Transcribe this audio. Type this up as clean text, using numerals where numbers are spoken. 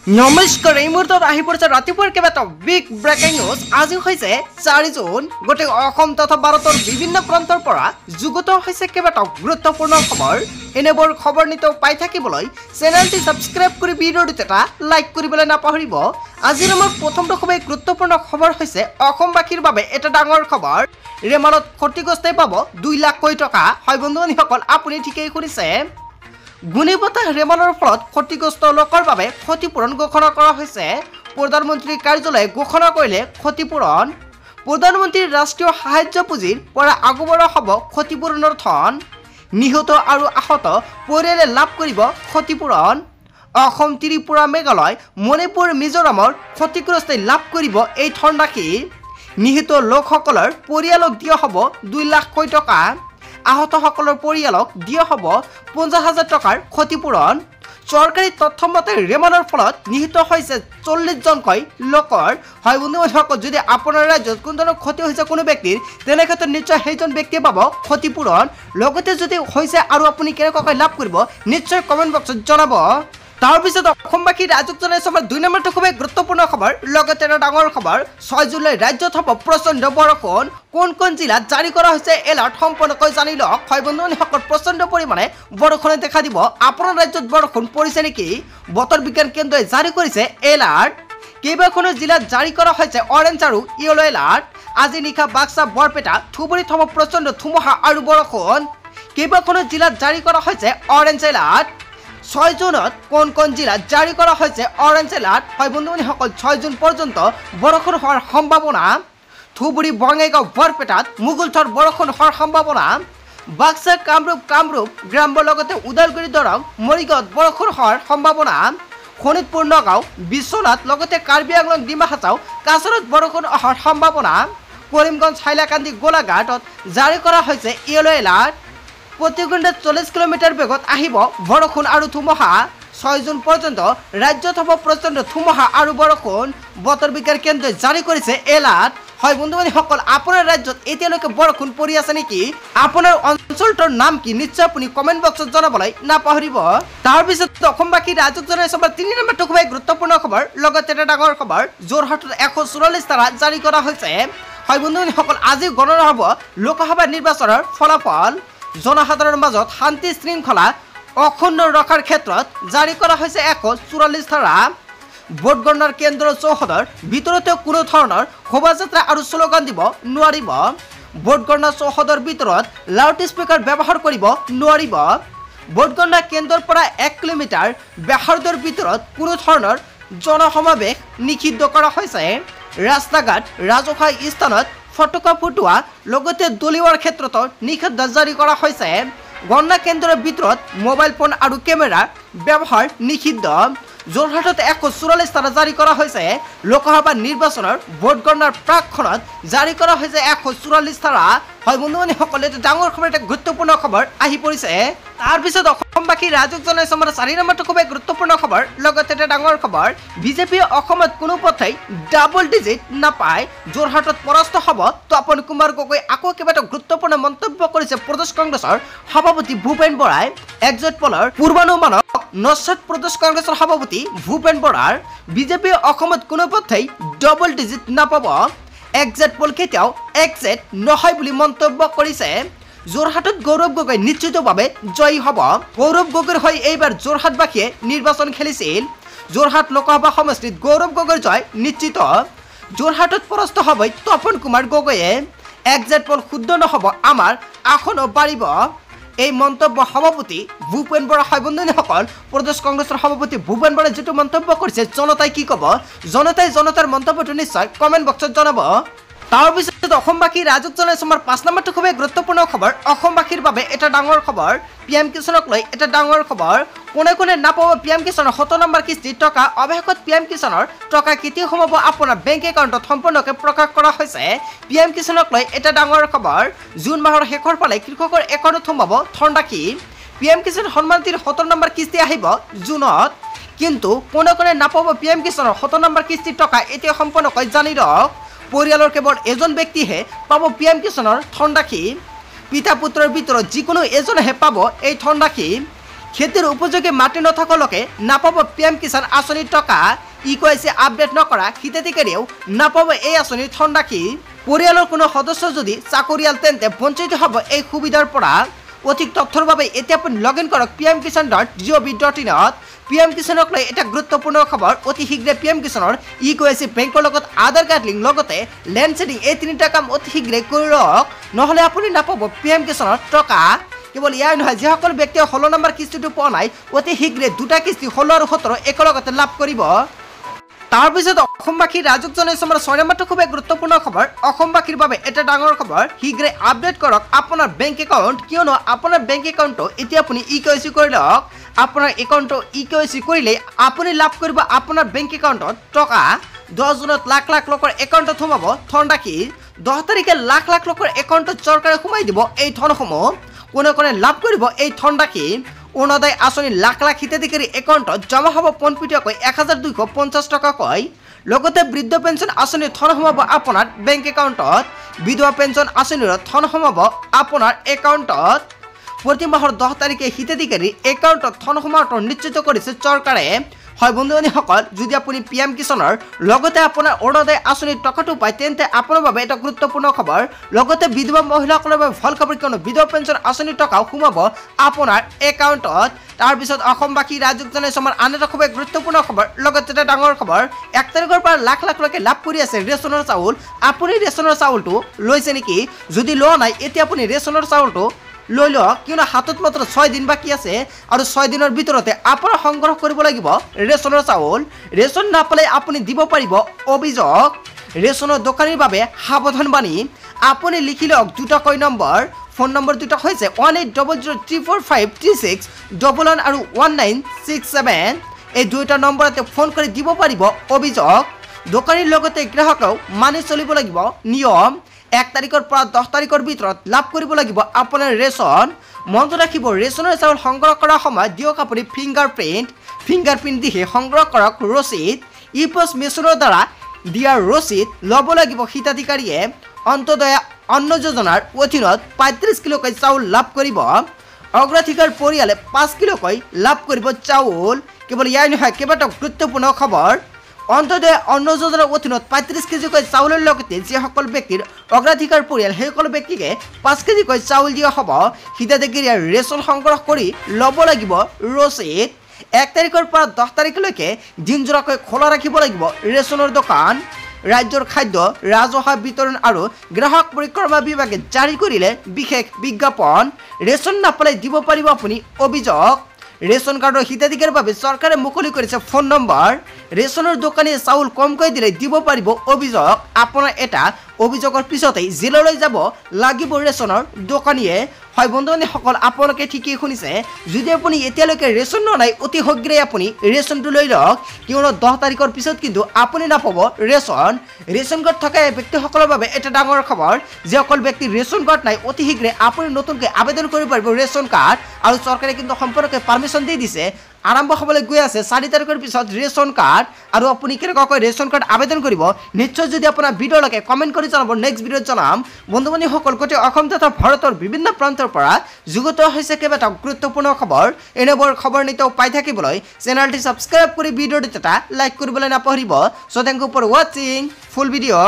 নমস্কাৰ এই মুহূৰ্তত আহি পৰিছে ৰাতিপুৱাৰ কেইবাটাও বিগ ব্ৰেকিং নিউজ। আজি হৈছে 4 জুন। গোটেই অসম তথা ভাৰতৰ বিভিন্ন প্ৰান্তৰ পৰা যুগত হৈছে কেইবাটাও গুৰুত্বপূৰ্ণ খবৰ। এনেবোৰ খবৰ নিতৌ পাই থাকিবলৈ চেনেলটি সাবস্ক্ৰাইব কৰি ভিডিঅ'টো এটা লাইক কৰিবলৈ নাপাহৰিব। আজিৰ আমাৰ প্ৰথমটো খুবেই গুৰুত্বপূৰ্ণ খবৰ হৈছে অসমবাসীৰ বাবে এটা ডাঙৰ খবৰ। ৰেমালত ক্ষতিগ্ৰস্তাই পাব 2 লাখ কোটি টকা। হয় বন্ধুসকল, আপুনি ঠিকেই শুনিছে। ঘূৰ্ণীবতাহ ৰেমালৰ ফলত ক্ষতিগ্ৰস্ত লোকৰ বাবে ক্ষতিপূৰণ ঘোষণা কৰা হৈছে। প্ৰধানমন্ত্ৰীৰ কাৰ্যালয়ে ঘোষণা কৰিলে ক্ষতিপূৰণ। প্ৰধানমন্ত্ৰীৰ ৰাষ্ট্ৰীয় সাহায্য পুঁজিৰ পৰা আগবঢ়োৱা হ'ব ক্ষতিপূৰণৰ ধন। নিহত আৰু আহত পৰিয়ালে লাভ কৰিব ক্ষতিপূৰণ। অসম, ত্ৰিপুৰা, মেঘালয়, মণিপুৰ, মিজোৰামৰ ক্ষতিগ্ৰস্তাই লাভ কৰিব এই ধনৰাশি। নিহত লোকসকলৰ পৰিয়ালক দিয়া হ'ব 2 লাখ কোটি টকা। আহতসকলৰ পৰিয়ালক দিয়া হ'ব 50,000 টকাৰ ক্ষতিপূৰণ। চৰকাৰী তথ্য মতে ৰেমালৰ ফলত নিহত হৈছে 40 জনকৈ লোকৰ। হয় বন্ধুসকল, যদি আপোনাৰ ৰাজ্যত কোনো ধৰণৰ ক্ষতি হৈছে কোনো ব্যক্তিৰ, তেনে ক্ষেত্ৰত নিশ্চয় সেইজন ব্যক্তিয়ে পাব ক্ষতিপূৰণ। লগতে যদি হৈছে আৰু আপুনি কেনেকুৱাকৈ লাভ কৰিব নিশ্চয় কমেণ্ট বক্সত জনাব। তাৰপিছত অসমবাসী ৰাইজক জনাইছো আমাৰ 2 নম্বৰটো খুবেই গুৰুত্বপূৰ্ণ খবৰ। লগতে এটা ডাঙৰ খবৰ, 6 জুলাই ৰাজ্যত হ'ব প্ৰচণ্ড বৰষুণ। কোন কোন জিলাত জাৰি কৰা হৈছে এলাৰ্ট সম্পূৰ্ণকৈ জানি লওক। হয় বন্ধুসকল, প্ৰচণ্ড পৰিমাণে বৰষুণে দেখা দিব। আপোনাৰ ৰাজ্যত বৰষুণ পৰিছে নেকি? বতৰ বিজ্ঞান কেন্দ্ৰই জাৰি কৰিছে এলাৰ্ট। কেইবাখনো জিলাত জাৰি কৰা হৈছে অৰেঞ্জ আৰু ইয়েলো এলাৰ্ট। আজি নিশা বাক্সা, বৰপেটা, ধুবুৰীত হ'ব প্ৰচণ্ড ধুমুহা আৰু বৰষুণ। কেইবাখনো জিলাত জাৰি কৰা হৈছে অৰেঞ্জ এলাৰ্ট। 6 জুনত কোন কোন জিলাত জাৰি কৰা হৈছে অৰেঞ্জ এলাৰ্ট? হয় বন্ধুসকল, 6 জুন পৰ্যন্ত বৰষুণ হোৱাৰ সম্ভাৱনা। ধুবুৰী, বঙাইগাঁও, বৰপেটাত মুগুলথৰ বৰষুণ হোৱাৰ সম্ভাৱনা। বাক্সা, কামৰূপ গ্ৰাম্য লগতে ওদালগুৰি, দৰং, মৰিগাঁৱত বৰষুণ হোৱাৰ সম্ভাৱনা। শোণিতপুৰ, নগাঁও, বিশ্বনাথ লগতে কাৰ্বি আংলং, ডিমা হাছাও, কাছাৰত বৰষুণ হোৱাৰ সম্ভাৱনা। কৰিমগঞ্জ, হাইলাকান্দি, গোলাঘাটত জাৰি কৰা হৈছে ইয়েলো এলাৰ্ট। প্ৰতি ঘণ্টাত 40 কিলোমিটাৰ বেগত আহিব বৰষুণ আৰু ধুমুহা। 6 জুন পৰ্যন্ত ৰাজ্যত হ'ব প্ৰচণ্ড ধুমুহা আৰু বৰষুণ। বতৰ বিজ্ঞান কেন্দ্ৰই জাৰি কৰিছে এলাৰ্ট। হয় বন্ধুসকল, আপোনাৰ ৰাজ্যত এতিয়ালৈকে বৰষুণ পৰি আছে নেকি? আপোনাৰ অঞ্চলটোৰ নাম কি? নিশ্চয় আপুনি কমেণ্ট বক্সত জনাবলৈ নাপাহৰিব। তাৰপিছত অসমবাসী ৰাইজক জনাইছো আমাৰ 3 নম্বৰটো খুবেই গুৰুত্বপূৰ্ণ খবৰ। লগতে এটা ডাঙৰ খবৰ, যোৰহাটত 144 ধাৰা জাৰি কৰা হৈছে। হয় বন্ধুসকল, আজি গণনা হ'ব লোকসভা নিৰ্বাচনৰ ফলাফল। জনসাধাৰণৰ মাজত শান্তি শৃংখলা অক্ষুণ্ণ ৰখাৰ ক্ষেত্ৰত জাৰি কৰা হৈছে 144 ধাৰা। ভোট গণনাৰ কেন্দ্ৰৰ চৌহদৰ ভিতৰতে কোনো ধৰণৰ শোভাযাত্ৰা আৰু শ্লোগান দিব নোৱাৰিব। ভোট গণনা চৌহদৰ ভিতৰত লাউড স্পীকাৰ ব্যৱহাৰ কৰিব নোৱাৰিব। ভোট গণনা কেন্দ্ৰৰ পৰা 1 কিলোমিটাৰ ব্যাসাৰ্ধৰ ভিতৰত কোনো ধৰণৰ জনসমাৱেশ নিষিদ্ধ কৰা হৈছে। ৰাস্তা ঘাট, ৰাজহুৱা স্থানত ফটকা ফুটোৱা লগতে দলিওৱাৰ ক্ষেত্ৰতো নিষেধাজ্ঞা জাৰি কৰা হৈছে। গণনা কেন্দ্ৰৰ ভিতৰত মোবাইল ফোন আৰু কেমেৰা ব্যৱহাৰ নিষিদ্ধ। যোৰহাটত 144 ধাৰা জাৰি কৰা হৈছে। লোকসভা নিৰ্বাচনৰ ভোট গণনাৰ প্ৰাকখনত জাৰি কৰা হৈছে 144 ধাৰা। হয় বন্ধুসকল, এটা ডাঙৰ খবৰ, এটা গুৰুত্বপূৰ্ণ খবৰ আহি পৰিছে। তাৰপিছত অসমবাসী ৰাইজক জনাইছো আমাৰ 4 নম্বৰটো খুবেই গুৰুত্বপূৰ্ণ খবৰ। লগতে এটা ডাঙৰ খবৰ, বিজেপিয়ে অসমত কোনো পথেই ডাবল ডিজিট নাপায়। যোৰহাটত পৰাস্ত হ'ব তপন কুমাৰ গগৈ। আকৌ কেইবাটাও গুৰুত্বপূৰ্ণ মন্তব্য কৰিছে প্ৰদেশ কংগ্ৰেছৰ সভাপতি ভূপেন বৰাই। এক্সিট পলৰ পূৰ্বানুমানক নস্যাৎ প্ৰদেশ কংগ্ৰেছৰ সভাপতি ভূপেন বৰাৰ। বিজেপিয়ে অসমত কোনো পথেই ডাবল ডিজিট নাপাব। এক্সিট পল কেতিয়াও এক্সিট নহয় বুলি মন্তব্য কৰিছে। যোৰহাটত গৌৰৱ গগৈ নিশ্চিতভাৱে জয়ী হ'ব। গৌৰৱ গগৈৰ হৈ এইবাৰ যোৰহাটবাসীয়ে নিৰ্বাচন খেলিছিল। যোৰহাট লোকসভা সমষ্টিত গৌৰৱ গগৈৰ জয় নিশ্চিত। যোৰহাটত পৰাস্ত হ'ব তপন কুমাৰ গগৈয়ে। এক্সিট পল শুদ্ধ নহ'ব, আমাৰ আসনো বাঢ়িব। এই মন্তব্য সভাপতি ভূপেন বৰা। হয় বন্ধুসকল, প্ৰদেশ কংগ্ৰেছৰ সভাপতি ভূপেন বৰাই যিটো মন্তব্য কৰিছে, জনতাই কি ক'ব? জনতাই জনতাৰ মন্তব্যটো নিশ্চয় কমেণ্ট বক্সত জনাব। তাৰপিছত অসমবাসী ৰাইজক জনাইছো আমাৰ 5 নম্বৰটো খুবেই গুৰুত্বপূৰ্ণ খবৰ। অসমবাসীৰ বাবে এটা ডাঙৰ খবৰ, PM কিষাণক লৈ এটা ডাঙৰ খবৰ। কোনে কোনে নাপাব PM কিষাণৰ 70 নম্বৰ কিস্তিৰ টকা? অৱশেষত PM কিষাণৰ টকা কেতিয়া সোমাব আপোনাৰ বেংক একাউণ্টত সম্পূৰ্ণকৈ প্ৰকাশ কৰা হৈছে। PM কিষাণক লৈ এটা ডাঙৰ খবৰ। জুন মাহৰ শেষৰ ফালে কৃষকৰ একাউণ্টত সোমাব ধনৰাশি। PM কিষাণ সন্মানিধিৰ 70 নম্বৰ কিস্তি আহিব জুনত। কিন্তু কোনে কোনে নাপাব PM কিষাণৰ 70 নম্বৰ কিস্তিৰ টকা এতিয়া সম্পূৰ্ণকৈ জানি লওক। পৰিয়ালৰ কেৱল এজন ব্যক্তিহে পাব PM কিষাণৰ ধনৰাশি। পিতা পুত্ৰৰ ভিতৰত যিকোনো এজনেহে পাব এই ধনৰাশি। খেতিৰ উপযোগী মাটি নথকালৈকে নাপাব PM কিষাণ আঁচনিৰ টকা EKYC আপডেট নকৰা হিতাধিকাৰীয়েও নাপাব এই আঁচনিৰ ধনৰাশি পৰিয়ালৰ কোনো সদস্য যদি চাকৰিয়াল তেন্তে বঞ্চিত হ'ব এই সুবিধাৰ পৰা অধিক তথ্যৰ বাবে এতিয়া আপুনি লগইন কৰক pmkisan.gov.in PM কিষাণক লৈ এটা গুৰুত্বপূৰ্ণ খবৰ অতি শীঘ্ৰে PM কিষাণৰ EKYC বেংকৰ লগত আধাৰ কাৰ্ড লিংক লগতে লেণ্ড ছেডিং এই তিনিটা কাম অতি শীঘ্ৰে কৰি লওক নহ'লে আপুনি নাপাব PM কিষাণৰ টকা কেৱল ইয়াৰ নহয় যিসকল ব্যক্তিয়ে 16 নম্বৰ কিস্তিটো পোৱা নাই অতি শীঘ্ৰে দুটা কিস্তি 16 আৰু 17 একেলগতে লাভ কৰিব তাৰপিছত অসমবাসীৰ ৰাজক জনাইছে আমাৰ 6 নম্বৰটো খুব গুৰুত্বপূৰ্ণ খবৰ অসমবাসীৰ বাবে এটা ডাঙৰ খবৰ শীঘ্ৰে আপডেট কৰক আপোনাৰ বেংক একাউণ্ট কিয়নো আপোনাৰ বেংক একাউণ্টটো এতিয়া আপুনি EKYC কৰি লওক আপোনাৰ একাউণ্টটো EKYC কৰিলে আপুনি লাভ কৰিব আপোনাৰ বেংক একাউণ্টত টকা 10 জুনত লাখ লাখ লোকৰ একাউণ্টত সোমাব ধনৰাশি 10 তাৰিখে লাখ লাখ লোকৰ একাউণ্টত চৰকাৰে সোমাই দিব এই ধনসমূহ কোনে কোনে লাভ কৰিব এই ধনৰাশি অৰুণোদয় আঁচনি লাখ লাখ হিতাধিকাৰী একাউণ্টত জমা হ'ব পোনপটীয়াকৈ 1250 টকাকৈ লগতে বৃদ্ধ পেঞ্চন আঁচনিৰ ধন সোমাব আপোনাৰ বেংক একাউণ্টত বিধৱা পেঞ্চন আঁচনিৰ ধন সোমাব আপোনাৰ একাউণ্টত প্ৰতি মাহৰ 10 তাৰিখে হিতাধিকাৰীৰ একাউণ্টত ধন সোমোৱাটো নিশ্চিত কৰিছে চৰকাৰে হয় বন্ধুসকল যদি আপুনি PM কিষাণৰ লগতে আপোনাৰ অৰুণোদয় আঁচনিৰ টকাটো পায় তেন্তে আপোনাৰ বাবে এটা গুৰুত্বপূৰ্ণ খবৰ লগতে বিধৱা মহিলাসকলৰ বাবে ভাল খবৰ কিয়নো বিধৱা পেঞ্চন আঁচনিৰ টকাও সোমাব আপোনাৰ একাউণ্টত তাৰপিছত অসমবাসী ৰাজক জনাইছে আমাৰ আন এটা খুব গুৰুত্বপূৰ্ণ খবৰ লগতে এটা ডাঙৰ খবৰ 1 তাৰিখৰ পৰা লাখ লাখ লোকে লাভ কৰি আছে ৰেচনৰ চাউল আপুনি ৰেচনৰ চাউলটো লৈছে নেকি যদি লোৱা নাই এতিয়া আপুনি ৰেচনৰ চাউলটো লৈ লওক কিয়নো হাতত মাত্ৰ 6 দিন বাকী আছে আৰু 6 দিনৰ ভিতৰতে আপোনাৰ সংগ্ৰহ কৰিব লাগিব ৰেচনৰ চাউল ৰেচন নাপালে আপুনি দিব পাৰিব অভিযোগ ৰেচনৰ দোকানীৰ বাবে সাৱধানবাণী আপুনি লিখি লওক দুটাকৈ নম্বৰ ফোন নম্বৰ দুটা হৈছে 1800345361 আৰু 1967 এই দুটা নম্বৰতে ফোন কৰি দিব পাৰিব অভিযোগ দোকানীৰ লগতে গ্ৰাহকেও মানি চলিব লাগিব নিয়ম 1 তাৰিখৰ পৰা 10 তাৰিখৰ ভিতৰত লাভ কৰিব লাগিব আপোনাৰ ৰেচন মনত ৰাখিব ৰেচনৰ চাউল সংগ্ৰহ কৰাৰ সময়ত দিয়ক আপুনি ফিংগাৰপ্ৰিণ্ট দিহে সংগ্ৰহ কৰক ৰচিদ ইপোষ্ট মেচিনৰ দ্বাৰা দিয়াৰ ৰচিদ ল'ব লাগিব হিতাধিকাৰীয়ে অন্তোদয় অন্ন যোজনাৰ অধীনত 35 কিলোকৈ চাউল লাভ কৰিব অগ্ৰাধিকাৰ পৰিয়ালে 5 কিলোকৈ লাভ কৰিব চাউল কেৱল ইয়াৰ নহয় কেইবাটাও গুৰুত্বপূৰ্ণ খবৰ অন্তোদয় অন্ন যোজনাৰ অধীনত 35 কেজিকৈ চাউলৰ লগতে যিসকল ব্যক্তিৰ অগ্ৰাধিকাৰ পৰিয়াল সেইসকল ব্যক্তিকে 5 কেজিকৈ চাউল দিয়া হ'ব হিতাধিকাৰীয়ে ৰেচন সংগ্ৰহ কৰি ল'ব লাগিব ৰচিদ 1 তাৰিখৰ পৰা 10 তাৰিখলৈকে দিনজোৰাকৈ খোলা ৰাখিব লাগিব ৰেচনৰ দোকান ৰাজ্যৰ খাদ্য ৰাজহুৱা বিতৰণ আৰু গ্ৰাহক পৰিক্ৰমা বিভাগে জাৰি কৰিলে বিশেষ বিজ্ঞাপন ৰেচন নাপালে দিব পাৰিব আপুনি অভিযোগ ৰেচন কাৰ্ডৰ হিতাধিকাৰীৰ বাবে চৰকাৰে মুকলি কৰিছে ফোন নম্বৰ ৰেচনৰ দোকানীয়ে চাউল কমকৈ দিলে দিব পাৰিব অভিযোগ আপোনাৰ এটা অভিযোগৰ পিছতেই জেললৈ যাব লাগিব ৰেচনৰ দোকানীয়ে হয় বন্ধুসকল আপোনালোকে ঠিকই শুনিছে যদি আপুনি এতিয়ালৈকে ৰেচন নাই অতি শীঘ্ৰে আপুনি ৰেচনটো লৈ লওক কিয়নো 10 তাৰিখৰ পিছত কিন্তু আপুনি নাপাব ৰেচন কাৰ্ড থকা ব্যক্তিসকলৰ বাবে এটা ডাঙৰ খবৰ যিসকল ব্যক্তি ৰেচন কাৰ্ড নাই অতি শীঘ্ৰে আপুনি নতুনকৈ আবেদন কৰিব পাৰিব ৰেচন কাৰ্ড আৰু চৰকাৰে কিন্তু সম্পূৰ্ণকৈ পাৰমিশন দি দিছে আৰম্ভ হ'বলৈ গৈ আছে 4 তাৰিখৰ পিছত ৰেচন কাৰ্ড আৰু আপুনি কেনেকৈ ৰেচন কাৰ্ড আবেদন কৰিব নিশ্চয় যদি আপোনাৰ ভিডিও লাগে কমেন্ট কৰি জনাব নেক্সট ভিডিওত জনাম বন্ধুসকল গোটেই অসম তথা ভাৰতৰ বিভিন্ন প্ৰান্তৰ পৰা যুগত হৈছে কেইবাটাও গুৰুত্বপূৰ্ণ খবৰ এনেবোৰ খবৰ নিতেও পাই থাকিবলৈ চেনেলটি সাবস্ক্ৰাইব কৰি ভিডিওটো এটা লাইক কৰিবলৈ নাপাহৰিব so thank you for watching full video